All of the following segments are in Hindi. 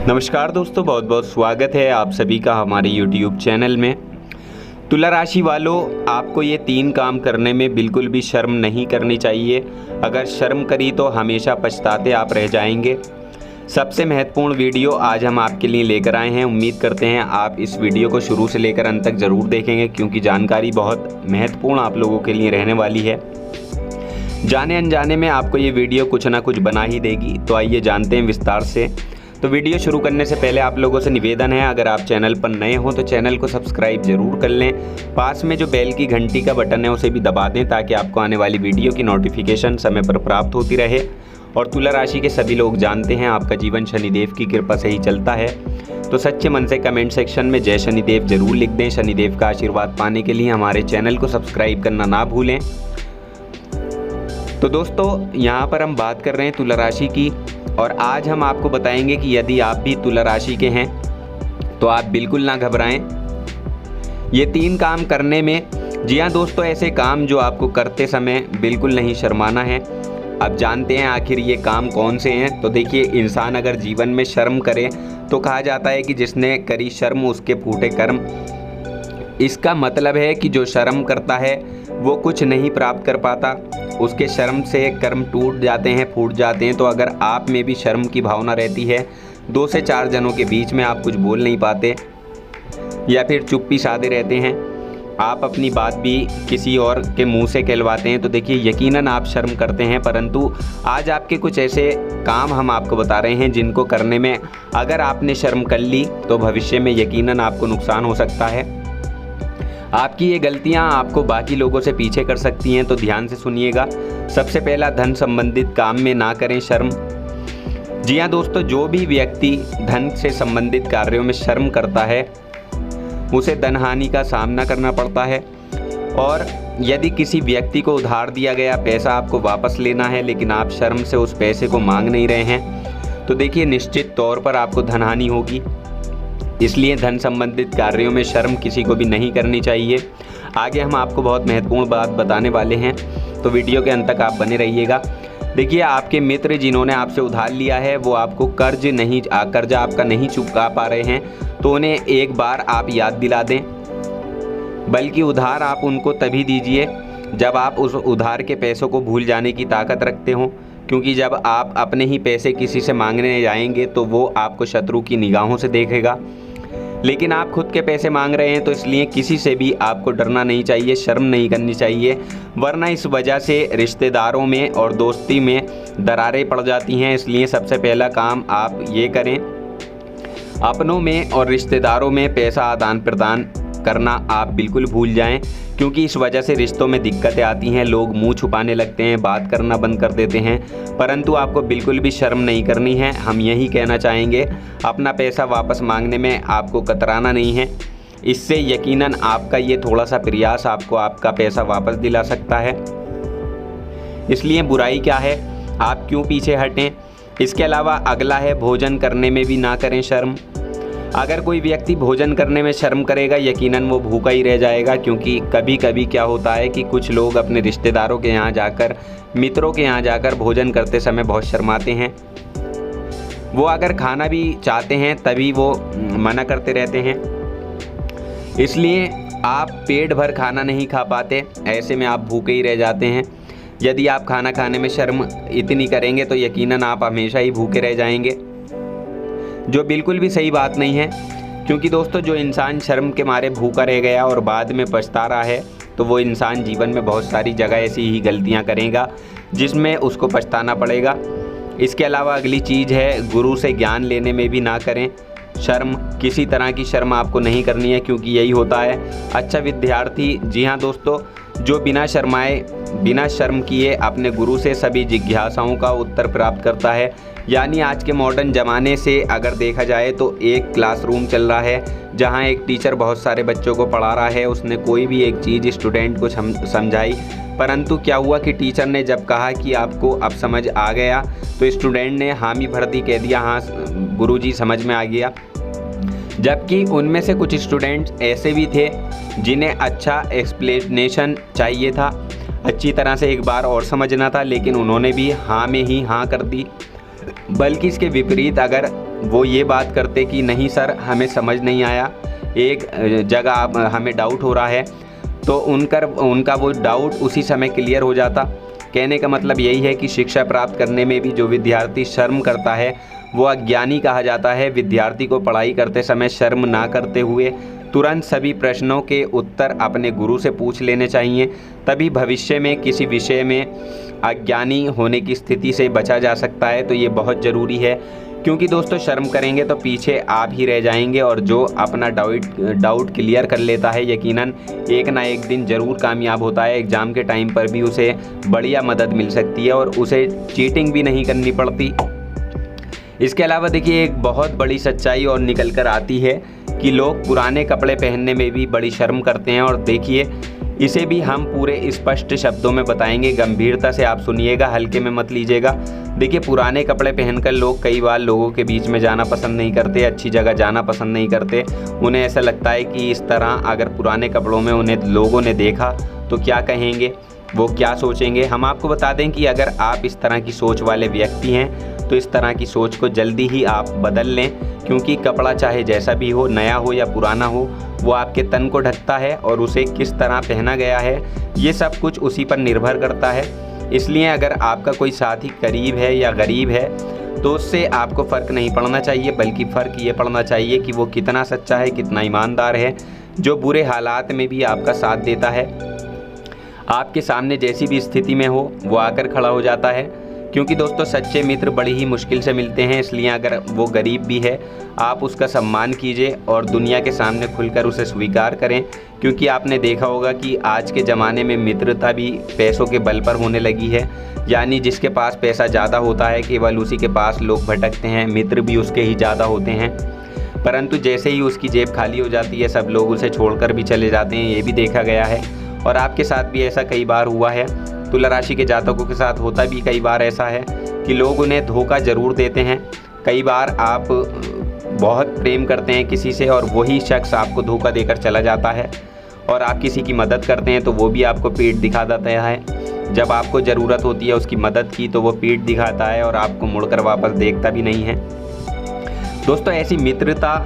नमस्कार दोस्तों, बहुत बहुत स्वागत है आप सभी का हमारे YouTube चैनल में। तुला राशि वालों, आपको ये 3 काम करने में बिल्कुल भी शर्म नहीं करनी चाहिए। अगर शर्म करी तो हमेशा पछताते आप रह जाएंगे। सबसे महत्वपूर्ण वीडियो आज हम आपके लिए लेकर आए हैं। उम्मीद करते हैं आप इस वीडियो को शुरू से लेकर अंत तक ज़रूर देखेंगे, क्योंकि जानकारी बहुत महत्वपूर्ण आप लोगों के लिए रहने वाली है। जाने अनजाने में आपको ये वीडियो कुछ ना कुछ बना ही देगी। तो आइए जानते हैं विस्तार से। तो वीडियो शुरू करने से पहले आप लोगों से निवेदन है, अगर आप चैनल पर नए हो तो चैनल को सब्सक्राइब जरूर कर लें। पास में जो बेल की घंटी का बटन है उसे भी दबा दें, ताकि आपको आने वाली वीडियो की नोटिफिकेशन समय पर प्राप्त होती रहे। और तुला राशि के सभी लोग जानते हैं आपका जीवन शनिदेव की कृपा से ही चलता है। तो सच्चे मन से कमेंट सेक्शन में जय शनिदेव जरूर लिख दें। शनिदेव का आशीर्वाद पाने के लिए हमारे चैनल को सब्सक्राइब करना ना भूलें। तो दोस्तों, यहाँ पर हम बात कर रहे हैं तुला राशि की, और आज हम आपको बताएंगे कि यदि आप भी तुला राशि के हैं तो आप बिल्कुल ना घबराएं ये 3 काम करने में। जी हाँ दोस्तों, ऐसे काम जो आपको करते समय बिल्कुल नहीं शर्माना है। अब जानते हैं आखिर ये काम कौन से हैं। तो देखिए, इंसान अगर जीवन में शर्म करे तो कहा जाता है कि जिसने करी शर्म उसके फूटे कर्म। इसका मतलब है कि जो शर्म करता है वो कुछ नहीं प्राप्त कर पाता, उसके शर्म से कर्म टूट जाते हैं, फूट जाते हैं। तो अगर आप में भी शर्म की भावना रहती है, 2 से 4 जनों के बीच में आप कुछ बोल नहीं पाते या फिर चुप्पी साधे रहते हैं, आप अपनी बात भी किसी और के मुंह से कहलवाते हैं, तो देखिए यकीनन आप शर्म करते हैं। परंतु आज आपके कुछ ऐसे काम हम आपको बता रहे हैं जिनको करने में अगर आपने शर्म कर ली तो भविष्य में यकीनन आपको नुकसान हो सकता है। आपकी ये गलतियां आपको बाकी लोगों से पीछे कर सकती हैं, तो ध्यान से सुनिएगा। सबसे पहला, धन संबंधित काम में ना करें शर्म। जी हाँ दोस्तों, जो भी व्यक्ति धन से संबंधित कार्यों में शर्म करता है उसे धन हानि का सामना करना पड़ता है। और यदि किसी व्यक्ति को उधार दिया गया पैसा आपको वापस लेना है, लेकिन आप शर्म से उस पैसे को मांग नहीं रहे हैं, तो देखिए निश्चित तौर पर आपको धन हानि होगी। इसलिए धन संबंधित कार्यों में शर्म किसी को भी नहीं करनी चाहिए। आगे हम आपको बहुत महत्वपूर्ण बात बताने वाले हैं, तो वीडियो के अंत तक आप बने रहिएगा। देखिए, आपके मित्र जिन्होंने आपसे उधार लिया है वो आपको कर्जा आपका नहीं चुका पा रहे हैं, तो उन्हें एक बार आप याद दिला दें। बल्कि उधार आप उनको तभी दीजिए जब आप उस उधार के पैसों को भूल जाने की ताकत रखते हो, क्योंकि जब आप अपने ही पैसे किसी से मांगने जाएंगे तो वो आपको शत्रु की निगाहों से देखेगा। लेकिन आप खुद के पैसे मांग रहे हैं, तो इसलिए किसी से भी आपको डरना नहीं चाहिए, शर्म नहीं करनी चाहिए, वरना इस वजह से रिश्तेदारों में और दोस्ती में दरारें पड़ जाती हैं। इसलिए सबसे पहला काम आप ये करें, अपनों में और रिश्तेदारों में पैसा आदान प्रदान करना आप बिल्कुल भूल जाएं, क्योंकि इस वजह से रिश्तों में दिक्कतें आती हैं। लोग मुंह छुपाने लगते हैं, बात करना बंद कर देते हैं। परंतु आपको बिल्कुल भी शर्म नहीं करनी है। हम यही कहना चाहेंगे, अपना पैसा वापस मांगने में आपको कतराना नहीं है। इससे यकीनन आपका ये थोड़ा सा प्रयास आपको आपका पैसा वापस दिला सकता है। इसलिए बुराई क्या है, आप क्यों पीछे हटें। इसके अलावा अगला है, भोजन करने में भी ना करें शर्म। अगर कोई व्यक्ति भोजन करने में शर्म करेगा, यकीनन वो भूखा ही रह जाएगा। क्योंकि कभी कभी क्या होता है कि कुछ लोग अपने रिश्तेदारों के यहाँ जाकर, मित्रों के यहाँ जाकर भोजन करते समय बहुत शर्माते हैं। वो अगर खाना भी चाहते हैं तभी वो मना करते रहते हैं। इसलिए आप पेट भर खाना नहीं खा पाते, ऐसे में आप भूखे ही रह जाते हैं। यदि आप खाना खाने में शर्म इतनी करेंगे तो यकीनन आप हमेशा ही भूखे रह जाएंगे, जो बिल्कुल भी सही बात नहीं है। क्योंकि दोस्तों, जो इंसान शर्म के मारे भूखा रह गया और बाद में पछता रहा है, तो वो इंसान जीवन में बहुत सारी जगह ऐसी ही गलतियां करेगा जिसमें उसको पछताना पड़ेगा। इसके अलावा अगली चीज़ है, गुरु से ज्ञान लेने में भी ना करें शर्म। किसी तरह की शर्म आपको नहीं करनी है, क्योंकि यही होता है अच्छा विद्यार्थी। जी हाँ दोस्तों, जो बिना शर्माए, बिना शर्म किए अपने गुरु से सभी जिज्ञासाओं का उत्तर प्राप्त करता है। यानी आज के मॉडर्न ज़माने से अगर देखा जाए तो एक क्लासरूम चल रहा है जहां एक टीचर बहुत सारे बच्चों को पढ़ा रहा है। उसने कोई भी एक चीज़ स्टूडेंट को समझाई, परंतु क्या हुआ कि टीचर ने जब कहा कि आपको अब समझ आ गया, तो स्टूडेंट ने हामी भरती कह दिया, हाँ गुरुजी समझ में आ गया। जबकि उनमें से कुछ स्टूडेंट्स ऐसे भी थे जिन्हें अच्छा एक्सप्लेनेशन चाहिए था, अच्छी तरह से एक बार और समझना था, लेकिन उन्होंने भी हाँ में ही हाँ कर दी। बल्कि इसके विपरीत अगर वो ये बात करते कि नहीं सर हमें समझ नहीं आया, एक जगह आप हमें डाउट हो रहा है, तो उनका वो डाउट उसी समय क्लियर हो जाता। कहने का मतलब यही है कि शिक्षा प्राप्त करने में भी जो विद्यार्थी शर्म करता है वो अज्ञानी कहा जाता है। विद्यार्थी को पढ़ाई करते समय शर्म ना करते हुए तुरंत सभी प्रश्नों के उत्तर अपने गुरु से पूछ लेने चाहिए, तभी भविष्य में किसी विषय में अज्ञानी होने की स्थिति से बचा जा सकता है। तो ये बहुत ज़रूरी है, क्योंकि दोस्तों शर्म करेंगे तो पीछे आप ही रह जाएंगे, और जो अपना डाउट क्लियर कर लेता है यकीनन एक ना एक दिन ज़रूर कामयाब होता है। एग्ज़ाम के टाइम पर भी उसे बढ़िया मदद मिल सकती है और उसे चीटिंग भी नहीं करनी पड़ती। इसके अलावा देखिए एक बहुत बड़ी सच्चाई और निकल कर आती है कि लोग पुराने कपड़े पहनने में भी बड़ी शर्म करते हैं, और देखिए इसे भी हम पूरे स्पष्ट शब्दों में बताएंगे। गंभीरता से आप सुनिएगा, हल्के में मत लीजिएगा। देखिए पुराने कपड़े पहनकर लोग कई बार लोगों के बीच में जाना पसंद नहीं करते, अच्छी जगह जाना पसंद नहीं करते। उन्हें ऐसा लगता है कि इस तरह अगर पुराने कपड़ों में उन्हें लोगों ने देखा तो क्या कहेंगे, वो क्या सोचेंगे। हम आपको बता दें कि अगर आप इस तरह की सोच वाले व्यक्ति हैं तो इस तरह की सोच को जल्दी ही आप बदल लें, क्योंकि कपड़ा चाहे जैसा भी हो, नया हो या पुराना हो, वो आपके तन को ढकता है और उसे किस तरह पहना गया है ये सब कुछ उसी पर निर्भर करता है। इसलिए अगर आपका कोई साथी करीब है या गरीब है तो उससे आपको फ़र्क नहीं पड़ना चाहिए, बल्कि फ़र्क ये पड़ना चाहिए कि वो कितना सच्चा है, कितना ईमानदार है, जो बुरे हालात में भी आपका साथ देता है, आपके सामने जैसी भी स्थिति में हो वो आकर खड़ा हो जाता है। क्योंकि दोस्तों सच्चे मित्र बड़ी ही मुश्किल से मिलते हैं, इसलिए अगर वो गरीब भी है आप उसका सम्मान कीजिए और दुनिया के सामने खुलकर उसे स्वीकार करें। क्योंकि आपने देखा होगा कि आज के ज़माने में मित्रता भी पैसों के बल पर होने लगी है, यानी जिसके पास पैसा ज़्यादा होता है केवल उसी के पास लोग भटकते हैं, मित्र भी उसके ही ज़्यादा होते हैं। परंतु जैसे ही उसकी जेब खाली हो जाती है सब लोग उसे छोड़कर भी चले जाते हैं, ये भी देखा गया है और आपके साथ भी ऐसा कई बार हुआ है। तुला राशि के जातकों के साथ होता भी कई बार ऐसा है कि लोग उन्हें धोखा ज़रूर देते हैं। कई बार आप बहुत प्रेम करते हैं किसी से और वही शख्स आपको धोखा देकर चला जाता है, और आप किसी की मदद करते हैं तो वो भी आपको पीठ दिखा देता है। जब आपको ज़रूरत होती है उसकी मदद की तो वो पीठ दिखाता है और आपको मुड़कर वापस देखता भी नहीं है। दोस्तों ऐसी मित्रता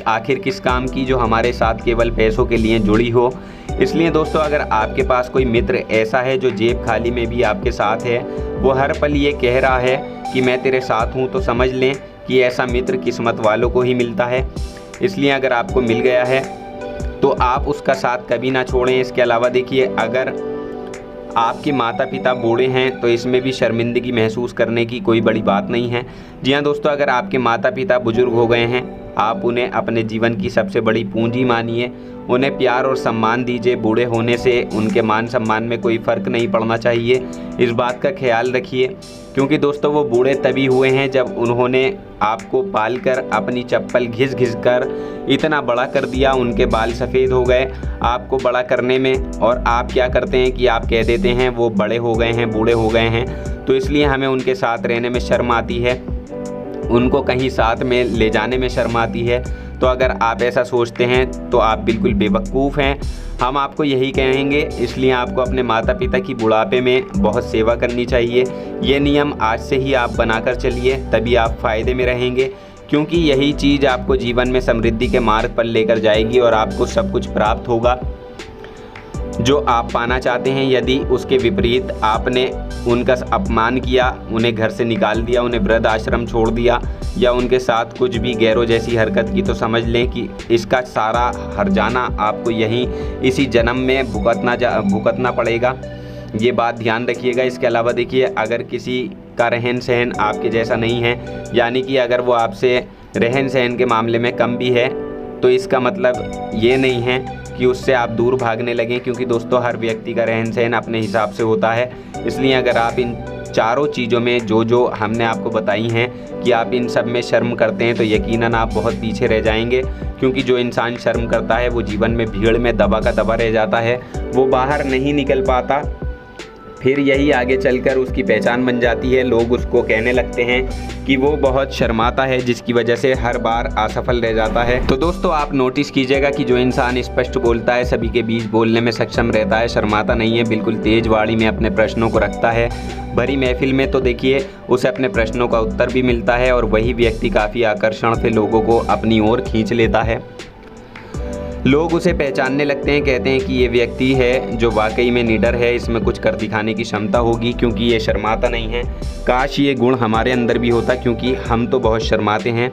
आखिर किस काम की जो हमारे साथ केवल पैसों के लिए जुड़ी हो। इसलिए दोस्तों अगर आपके पास कोई मित्र ऐसा है जो जेब खाली में भी आपके साथ है, वो हर पल ये कह रहा है कि मैं तेरे साथ हूँ, तो समझ लें कि ऐसा मित्र किस्मत वालों को ही मिलता है। इसलिए अगर आपको मिल गया है तो आप उसका साथ कभी ना छोड़ें। इसके अलावा देखिए अगर आपके माता पिता बूढ़े हैं तो इसमें भी शर्मिंदगी महसूस करने की कोई बड़ी बात नहीं है। जी हाँ दोस्तों, अगर आपके माता पिता बुजुर्ग हो गए हैं आप उन्हें अपने जीवन की सबसे बड़ी पूंजी मानिए, उन्हें प्यार और सम्मान दीजिए। बूढ़े होने से उनके मान सम्मान में कोई फ़र्क नहीं पड़ना चाहिए, इस बात का ख्याल रखिए। क्योंकि दोस्तों वो बूढ़े तभी हुए हैं जब उन्होंने आपको पालकर अपनी चप्पल घिस घिस कर इतना बड़ा कर दिया, उनके बाल सफ़ेद हो गए आपको बड़ा करने में, और आप क्या करते हैं कि आप कह देते हैं वो बड़े हो गए हैं, बूढ़े हो गए हैं, तो इसलिए हमें उनके साथ रहने में शर्म आती है, उनको कहीं साथ में ले जाने में शर्म आती है। तो अगर आप ऐसा सोचते हैं तो आप बिल्कुल बेवकूफ़ हैं। हम आपको यही कहेंगे, इसलिए आपको अपने माता पिता की बुढ़ापे में बहुत सेवा करनी चाहिए। ये नियम आज से ही आप बनाकर चलिए, तभी आप फ़ायदे में रहेंगे, क्योंकि यही चीज़ आपको जीवन में समृद्धि के मार्ग पर लेकर जाएगी और आपको सब कुछ प्राप्त होगा जो आप पाना चाहते हैं। यदि उसके विपरीत आपने उनका अपमान किया, उन्हें घर से निकाल दिया, उन्हें वृद्ध आश्रम छोड़ दिया या उनके साथ कुछ भी गैरों जैसी हरकत की, तो समझ लें कि इसका सारा हर्जाना आपको यहीं इसी जन्म में भुगतना पड़ेगा। ये बात ध्यान रखिएगा। इसके अलावा देखिए अगर किसी का रहन सहन आपके जैसा नहीं है, यानी कि अगर वो आपसे रहन सहन के मामले में कम भी है, तो इसका मतलब ये नहीं है कि उससे आप दूर भागने लगें, क्योंकि दोस्तों हर व्यक्ति का रहन सहन अपने हिसाब से होता है। इसलिए अगर आप इन चारों चीज़ों में जो हमने आपको बताई हैं कि आप इन सब में शर्म करते हैं, तो यकीनन आप बहुत पीछे रह जाएंगे। क्योंकि जो इंसान शर्म करता है वो जीवन में भीड़ में दबा का दबा रह जाता है, वो बाहर नहीं निकल पाता। फिर यही आगे चलकर उसकी पहचान बन जाती है। लोग उसको कहने लगते हैं कि वो बहुत शर्माता है, जिसकी वजह से हर बार असफल रह जाता है। तो दोस्तों आप नोटिस कीजिएगा कि जो इंसान स्पष्ट बोलता है, सभी के बीच बोलने में सक्षम रहता है, शर्माता नहीं है, बिल्कुल तेज वाणी में अपने प्रश्नों को रखता है, भरी महफिल में तो देखिए उसे अपने प्रश्नों का उत्तर भी मिलता है और वही व्यक्ति काफ़ी आकर्षण से लोगों को अपनी ओर खींच लेता है। लोग उसे पहचानने लगते हैं, कहते हैं कि ये व्यक्ति है जो वाकई में निडर है, इसमें कुछ कर दिखाने की क्षमता होगी क्योंकि ये शर्माता नहीं है। काश ये गुण हमारे अंदर भी होता, क्योंकि हम तो बहुत शर्माते हैं।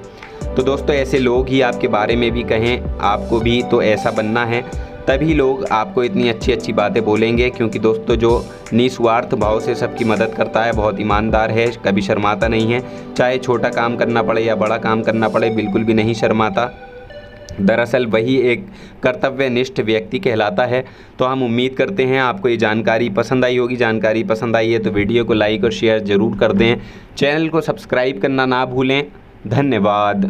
तो दोस्तों ऐसे लोग ही आपके बारे में भी कहें, आपको भी तो ऐसा बनना है, तभी लोग आपको इतनी अच्छी अच्छी बातें बोलेंगे। क्योंकि दोस्तों जो निस्वार्थ भाव से सबकी मदद करता है, बहुत ईमानदार है, कभी शर्माता नहीं है, चाहे छोटा काम करना पड़े या बड़ा काम करना पड़े, बिल्कुल भी नहीं शर्माता। दरअसल वही एक कर्तव्यनिष्ठ व्यक्ति कहलाता है। तो हम उम्मीद करते हैं आपको ये जानकारी पसंद आई होगी। जानकारी पसंद आई है तो वीडियो को लाइक और शेयर ज़रूर कर दें। चैनल को सब्सक्राइब करना ना भूलें। धन्यवाद।